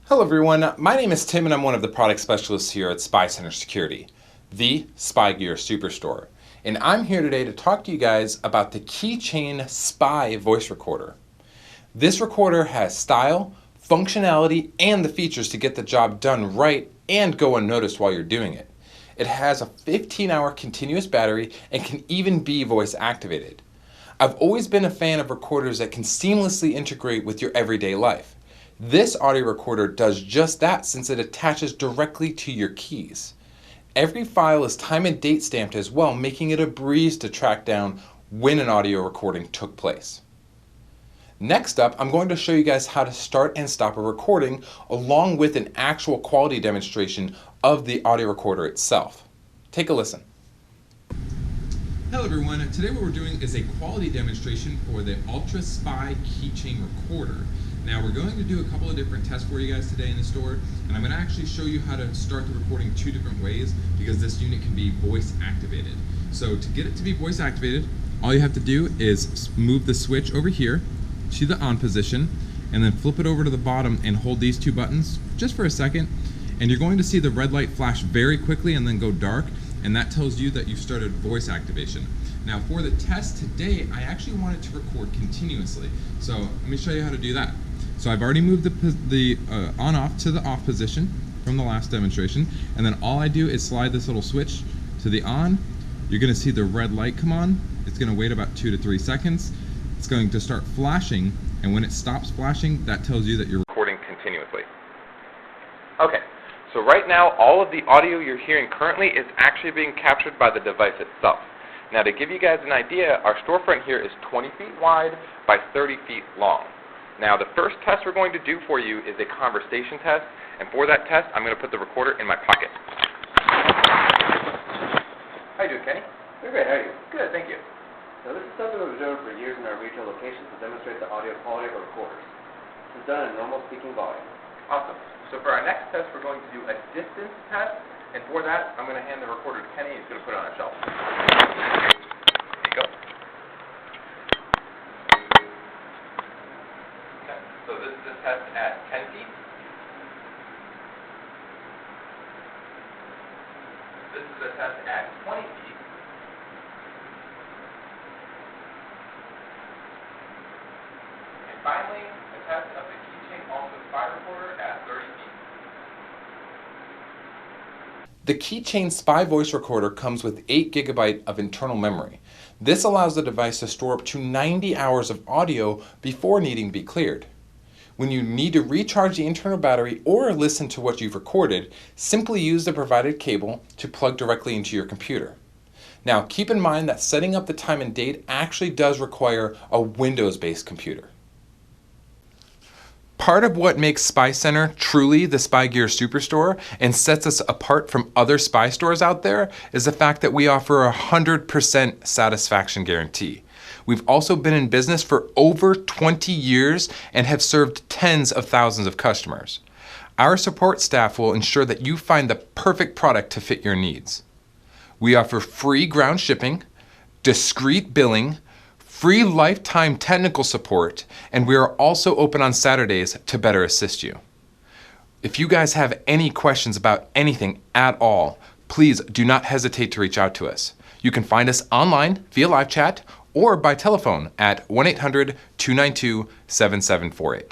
Hello everyone, my name is Tim and I'm one of the product specialists here at SpyCentre Security, the Spy Gear Superstore. And I'm here today to talk to you guys about the Keychain Spy voice recorder. This recorder has style, functionality, and the features to get the job done right and go unnoticed while you're doing it. It has a 15-hour continuous battery and can even be voice activated. I've always been a fan of recorders that can seamlessly integrate with your everyday life. This audio recorder does just that since it attaches directly to your keys. Every file is time and date stamped as well, making it a breeze to track down when an audio recording took place. Next up, I'm going to show you guys how to start and stop a recording along with an actual quality demonstration of the audio recorder itself. Take a listen. Hello everyone, today what we're doing is a quality demonstration for the Ultra Spy Keychain Recorder. Now we're going to do a couple of different tests for you guys today in the store, and I'm going to actually show you how to start the recording two different ways because this unit can be voice activated. So to get it to be voice activated, all you have to do is move the switch over here to the on position and then flip it over to the bottom and hold these two buttons just for a second, and you're going to see the red light flash very quickly and then go dark, and that tells you that you've started voice activation. Now for the test today, I actually want it to record continuously. So let me show you how to do that. So I've already moved the on-off to the off position from the last demonstration, and then all I do is slide this little switch to the on. You're going to see the red light come on. It's going to wait about 2 to 3 seconds. It's going to start flashing, and when it stops flashing, that tells you that you're recording continuously. Okay, so right now all of the audio you're hearing currently is actually being captured by the device itself. Now to give you guys an idea, our storefront here is 20 feet wide by 30 feet long. Now the first test we're going to do for you is a conversation test, and for that test I'm going to put the recorder in my pocket. How you doing, Kenny? Very good, how are you? Good, thank you. So this is something we've been doing for years in our retail locations to demonstrate the audio quality of our recorders. This is done in normal speaking volume. Awesome. So for our next test we're going to do a distance test, and for that I'm going to hand the recorder to Kenny. He's going to put it on a shelf. There you go. So this is a test at 10 feet. This is a test at 20 feet. And finally, a test of the Keychain Ultra Spy Recorder at 30 feet. The Keychain Spy Voice Recorder comes with 8 GB of internal memory. This allows the device to store up to 90 hours of audio before needing to be cleared. When you need to recharge the internal battery or listen to what you've recorded, simply use the provided cable to plug directly into your computer. Now keep in mind that setting up the time and date actually does require a Windows-based computer. Part of what makes SpyCentre truly the Spy Gear Superstore and sets us apart from other spy stores out there is the fact that we offer a 100% satisfaction guarantee. We've also been in business for over 20 years and have served tens of thousands of customers. Our support staff will ensure that you find the perfect product to fit your needs. We offer free ground shipping, discreet billing, free lifetime technical support, and we are also open on Saturdays to better assist you. If you guys have any questions about anything at all, please do not hesitate to reach out to us. You can find us online via live chat or by telephone at 1-800-292-7748.